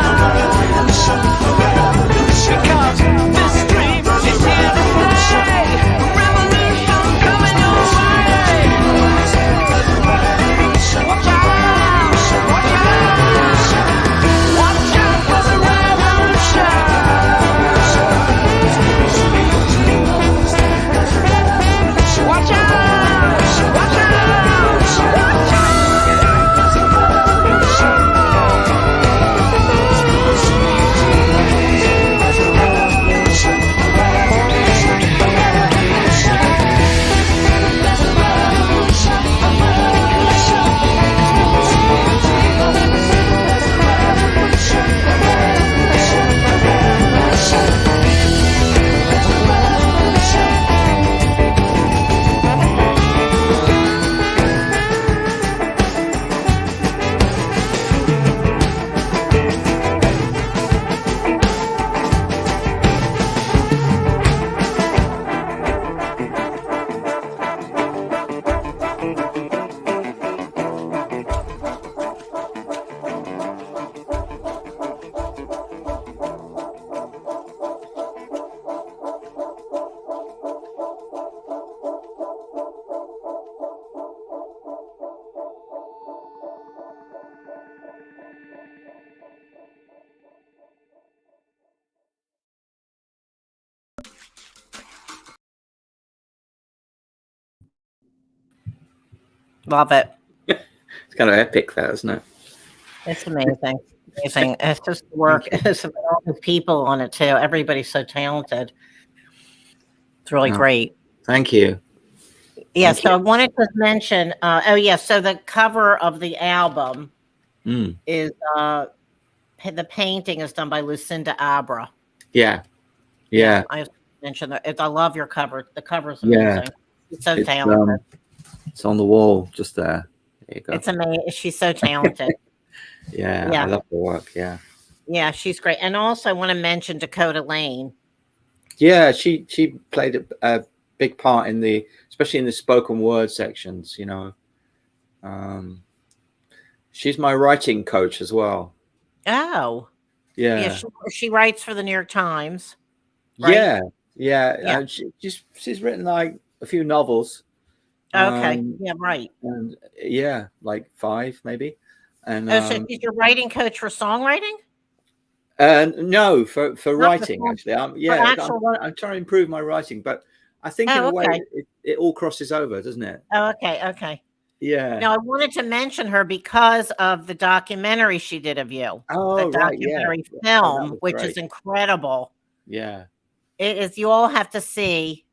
Love it. It's kind of epic, that, isn't it? It's amazing. Amazing. It's just work. It's all the people on it too. Everybody's so talented. It's really great. Thank you. Yeah. So I wanted to mention. So the cover of the album is the painting is done by Lucinda Abra. Yeah. I mentioned that. I love your cover. The cover is amazing. It's so talented. It's on the wall just there. There you go. It's amazing. She's so talented. I love the work. Yeah, she's great. And also I want to mention Dakota Lane. Yeah, she played a big part especially in the spoken word sections, you know. She's my writing coach as well. Oh. Yeah. She writes for the New York Times. Right? Yeah. She's written like a few novels. Okay. Right. And like 5 maybe. And so she's your writing coach for songwriting? No, for writing actually. I'm trying to improve my writing, but I think in a way it all crosses over, doesn't it? Oh, okay. Yeah. Now I wanted to mention her because of the documentary she did of you. Oh, the documentary film, which is incredible. Yeah. It is. You all have to see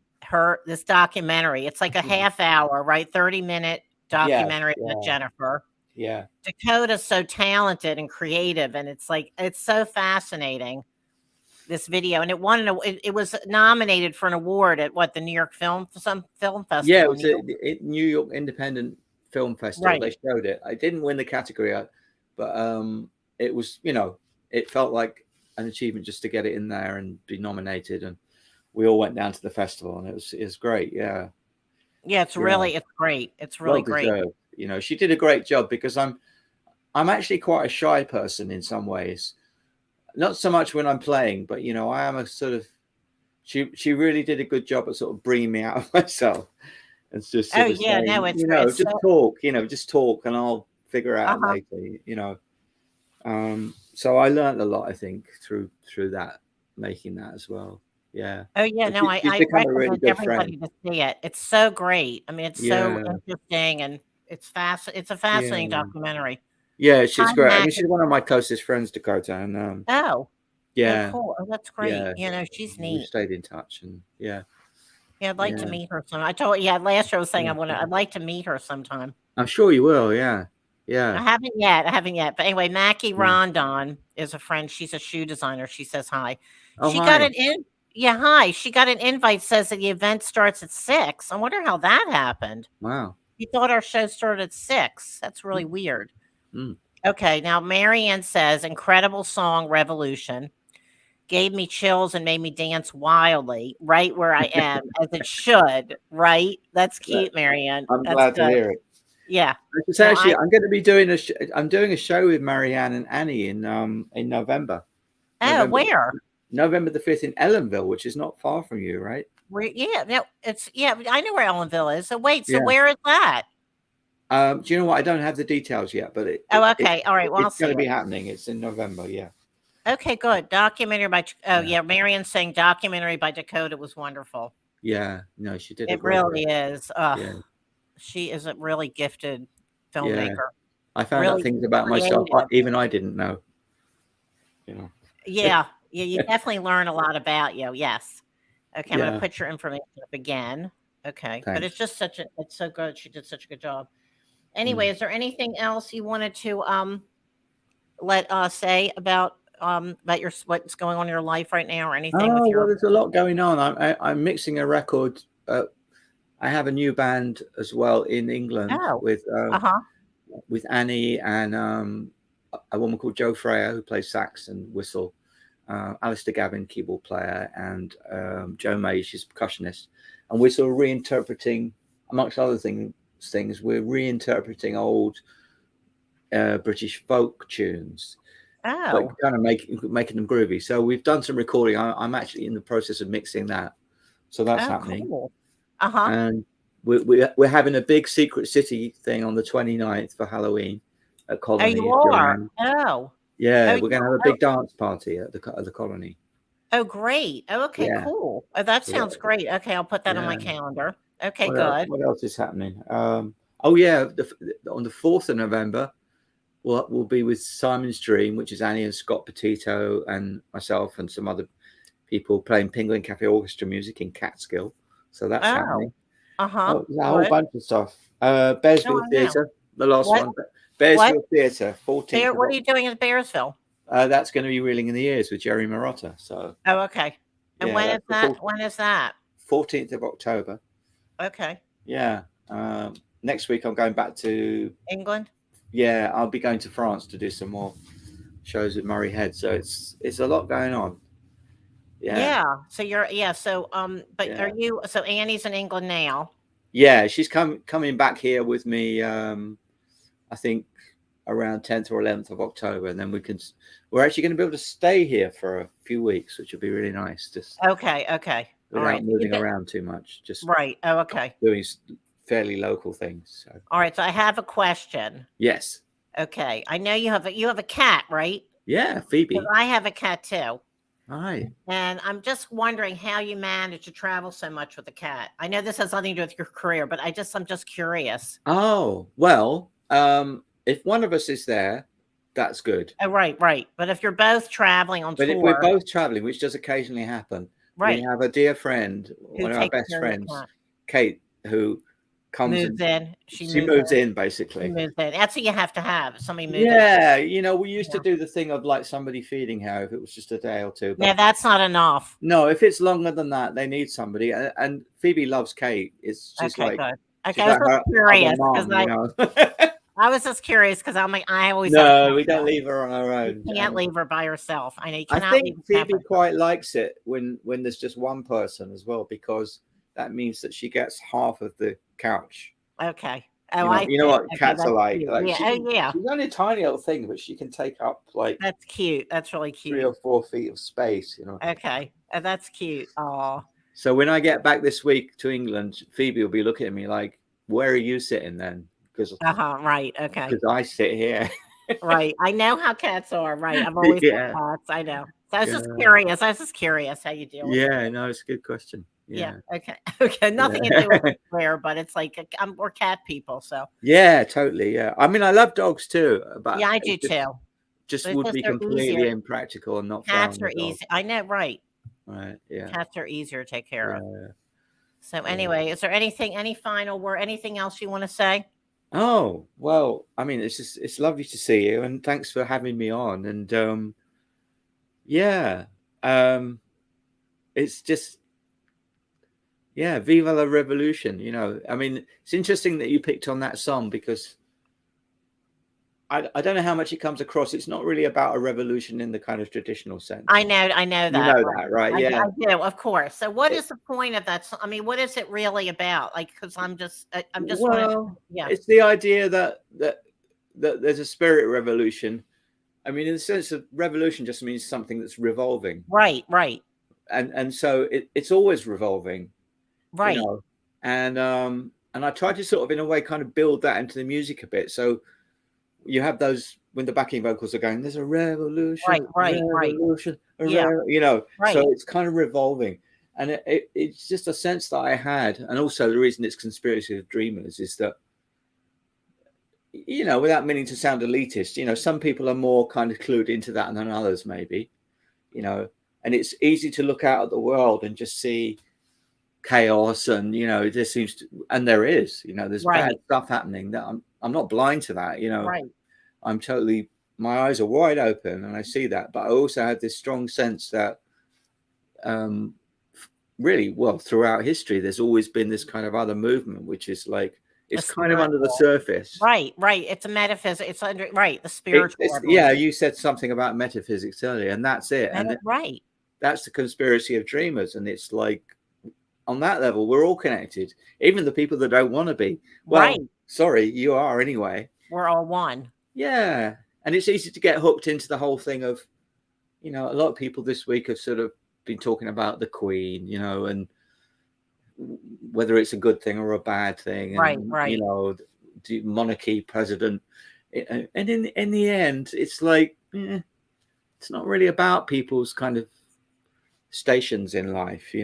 this documentary. It's like a half hour, right? 30-minute documentary with Jennifer. Yeah. Dakota's so talented and creative, and it's so fascinating, this video. And it was nominated for an award at the New York Film Festival. Yeah, it was New York Independent Film Festival. Right. They showed it. I didn't win the category, but it was, it felt like an achievement just to get it in there and be nominated. And we all went down to the festival, and it was great. Yeah. Yeah, it's great. It's really great. Deserved. She did a great job, because I'm actually quite a shy person in some ways. Not so much when I'm playing, but I am a sort of. She really did a good job at sort of bringing me out of myself. It's just saying, it's just talk, and I'll figure out later. So I learned a lot, I think, through that, making that as well. Yeah. Oh yeah, no, I recommend everybody to see it. It's so great. I mean, it's so interesting, and it's It's a fascinating documentary. Yeah, she's great. I mean, she's one of my closest friends, Dakota, and yeah, cool. Oh, that's great. She's neat. We stayed in touch, and I'd like to meet her sometime. I told last year I was saying I'd like to meet her sometime. I'm sure you will. Yeah. I haven't yet. But anyway, Mackie Rondon is a friend. She's a shoe designer. She says hi. She got an hi. She got an invite. Says that the event starts at 6. I wonder how that happened. Wow. You thought our show started at 6. That's really weird. Okay, now Marianne says, incredible song, Revolution. Gave me chills and made me dance wildly right where I am, as it should, right? That's cute, Marianne. I'm glad to hear it. Yeah. It's actually, I'm going to be doing I'm doing a show with Marianne and Annie in November. Where? November the 5th in Ellenville, which is not far from you, right? I know where Ellenville is. So wait, where is that? Do you know what? I don't have the details yet, but all right. Well, it's going to be happening. It's in November. Yeah. Okay, good. Documentary by Marianne's saying documentary by Dakota was wonderful. Yeah, no, she did. It really is. She is a really gifted filmmaker. I found out things about myself even I didn't know. Yeah, you definitely learn a lot about you. Yes. Okay, I'm going to put your information up again. Okay, thanks. But it's just it's so good. She did such a good job. Anyway, is there anything else you wanted to let us say about what's going on in your life right now, or anything? Well, there's a lot going on. I'm mixing a record. I have a new band as well in England with Annie and a woman called Jo Freya, who plays sax and whistle. Alistair Gavin, keyboard player, and Joe May, she's percussionist. And we're sort of reinterpreting, amongst other things, we're reinterpreting old British folk tunes. But kind of making them groovy. So we've done some recording. I'm actually in the process of mixing that. So that's happening. Cool. And we're having a big Secret City thing on the 29th for Halloween at Colony. You are? Yeah, we're going to have a big dance party at the Colony. Oh, great. Oh, okay, cool. Oh, that sounds great. Okay, I'll put that on my calendar. Okay, good. What else is happening? Oh yeah, on the 4th of November, we'll be with Simon's Dream, which is Annie and Scott Petito and myself and some other people playing Penguin Cafe Orchestra music in Catskill. So that's happening. Oh, a whole bunch of stuff. Bearsville Theatre, the last one. Bearsville Theatre, 14th. What are you doing at Bearsville? That's going to be Reeling in the Ears with Jerry Marotta. So. Oh, okay. And yeah, when is that? When is that? 14th of October. Okay. Yeah. Next week I'm going back to England. Yeah, I'll be going to France to do some more shows with Murray Head. So it's a lot going on. Yeah. So you're are you? So Annie's in England now. Yeah, she's coming back here with me. I think around 10th or 11th of October, and then we're actually going to be able to stay here for a few weeks, which will be really nice. Just okay. Without moving around too much. Just right. Oh, okay. Doing fairly local things. So. All right. So I have a question. Yes. Okay. I know you have a cat, right? Yeah, Phoebe. I have a cat too. Hi. And I'm just wondering how you manage to travel so much with a cat. I know this has nothing to do with your career, but I'm just curious. Oh, well, if one of us is there, that's good. Oh, right. But if you're both traveling on tour. But if we're both traveling, which does occasionally happen, right. We have a dear friend, one of our best friends, Kate, who moves in. She moves in, basically. She moves in. That's what you have to have. Somebody moves in. Yeah, we used to do the thing of like somebody feeding her if it was just a day or two. But that's not enough. No, if it's longer than that, they need somebody. And Phoebe loves Kate. She's okay, like, good. Okay, I was curious because I was just curious because I'm like, I always we don't leave her on her own. You can't leave her by herself. I know you cannot. I think Phoebe quite likes it when there's just one person as well, because that means that she gets half of the couch. Okay. Oh, you know what cats are like. She's only a tiny little thing, but she can take up like. That's cute. That's really cute. 3 or 4 feet of space, Okay, that's cute. Oh. So when I get back this week to England, Phoebe will be looking at me like, "Where are you sitting then?" Because right. Okay. Because I sit here. Right. I know how cats are. Right. I've always had cats. I know. So I was just curious. How you deal with it. No, it's a good question. Yeah. Okay. Nothing to do with where, but it's like we're cat people. So. Yeah, totally. Yeah. I mean, I love dogs too. But I do too. Just would be completely impractical and not. Cats are easy. I know. Right. Right. Yeah. Cats are easier to take care of. So anyway, is there any final word? Anything else you want to say? Oh, well, I mean, it's lovely to see you, and thanks for having me on. And it's just Viva la Revolution. I mean, it's interesting that you picked on that song because I don't know how much it comes across. It's not really about a revolution in the kind of traditional sense. I know that. You know that, right? I do, of course. So what is the point of that? I mean, what is it really about? Like, because I'm just. Well, it's the idea that there's a spirit revolution. I mean, in the sense of revolution just means something that's revolving. Right. And so it's always revolving. Right. And I try to sort of, in a way, kind of build that into the music a bit. So you have those when the backing vocals are going, there's a revolution, revolution, right. So it's kind of revolving. And it's just a sense that I had. And also the reason it's Conspiracy of Dreamers is that, without meaning to sound elitist, some people are more kind of clued into that than others, maybe, and it's easy to look out at the world and just see chaos and, there seems to, and there is, there's bad stuff happening that I'm not blind to that, Right. I'm totally, my eyes are wide open and I see that, but I also had this strong sense that really, well, throughout history, there's always been this kind of other movement, which is like, it's kind of under the surface. Right. It's a metaphysics. It's under, the spiritual. You said something about metaphysics earlier, and that's it. And that's the Conspiracy of Dreamers. And it's like, on that level, we're all connected, even the people that don't want to be. Well, sorry, you are anyway. We're all one. Yeah. And it's easy to get hooked into the whole thing of, a lot of people this week have sort of been talking about the Queen, and whether it's a good thing or a bad thing. And, right. The monarchy, president. And in the end, it's like, it's not really about people's kind of stations in life,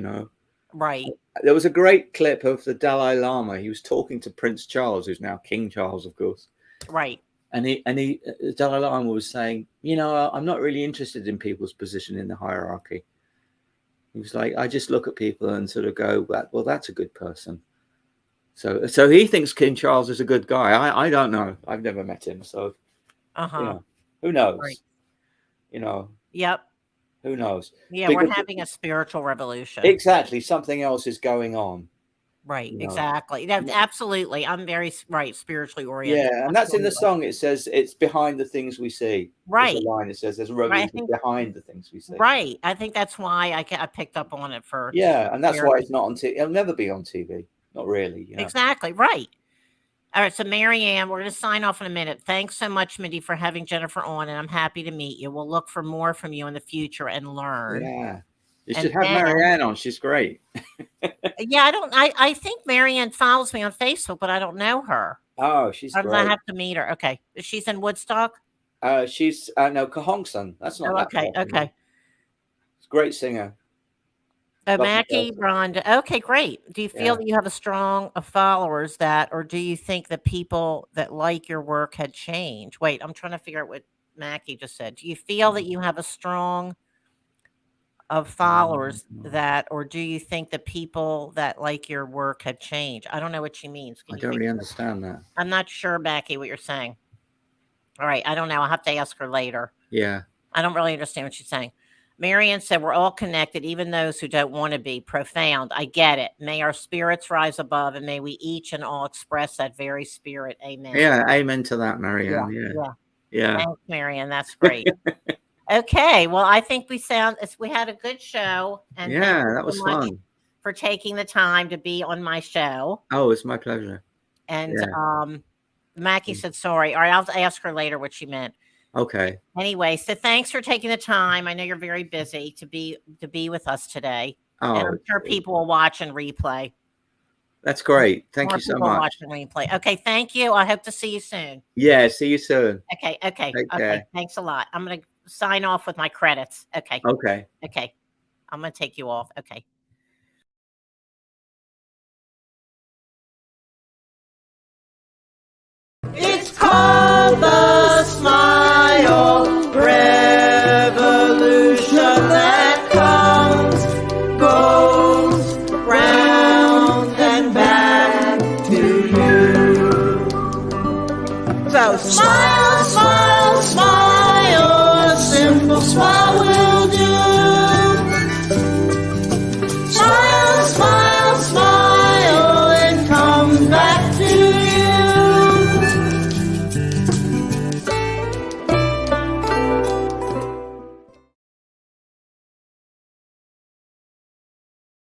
Right. There was a great clip of the Dalai Lama. He was talking to Prince Charles, who's now King Charles, of course. Right. And the Dalai Lama was saying, you know, I'm not really interested in people's position in the hierarchy. He was like, I just look at people and sort of go, well, that's a good person. So he thinks King Charles is a good guy. I don't know. I've never met him. So, you know, who knows? Right. You know. Yep. Who knows? Yeah, we're having a spiritual revolution. Exactly. Something else is going on. Right. You know. Exactly. Yeah, absolutely. I'm very spiritually oriented. Yeah, and that's in the song. It says it's behind the things we see. Right. There's a line that says there's a revolution behind the things we see. Right. I think that's why I picked up on it for. Yeah, and that's why it's not on TV. It'll never be on TV. Not really. You know? Exactly. Right. All right. So, Marianne, we're going to sign off in a minute. Thanks so much, Mindy, for having Jennifer on, and I'm happy to meet you. We'll look for more from you in the future and learn. Yeah. You should have Marianne on. She's great. Yeah, I think Marianne follows me on Facebook, but I don't know her. Oh, she's great. I have to meet her. Okay. She's in Woodstock? She's no Cahonkson. That's not okay. Okay. It's a great singer. Oh, Mackie, Rhonda. Okay, great. Do you feel that you have a strong followers or do you think the people that like your work had changed? Wait, I'm trying to figure out what Mackie just said. Do you feel that you have a strong of followers or do you think the people that like your work have changed? I don't know what she means. I don't really understand that. I'm not sure, Mackie, what you're saying. All right, I don't know. I'll have to ask her later. Yeah. I don't really understand what she's saying. Marianne said, we're all connected, even those who don't want to be. Profound. I get it. May our spirits rise above, and may we each and all express that very spirit. Amen. Yeah, amen to that, Marianne. Yeah. Thanks, Marianne. That's great. Okay. Well, I think we had a good show. And that was fun. For taking the time to be on my show. Oh, it's my pleasure. And Mackie said sorry. All right, I'll ask her later what she meant. Okay. Anyway, so thanks for taking the time. I know you're very busy to be with us today. Oh, and I'm sure people will watch and replay. That's great. Thank you so much. Watch and replay. Okay, thank you. I hope to see you soon. Yeah, see you soon. Okay. Thanks a lot. I'm going to sign off with my credits. Okay. I'm going to take you off. Okay. It's called the Smile Revolution that comes, goes round and back to you. So smile, smile, smile, a simple smile will do.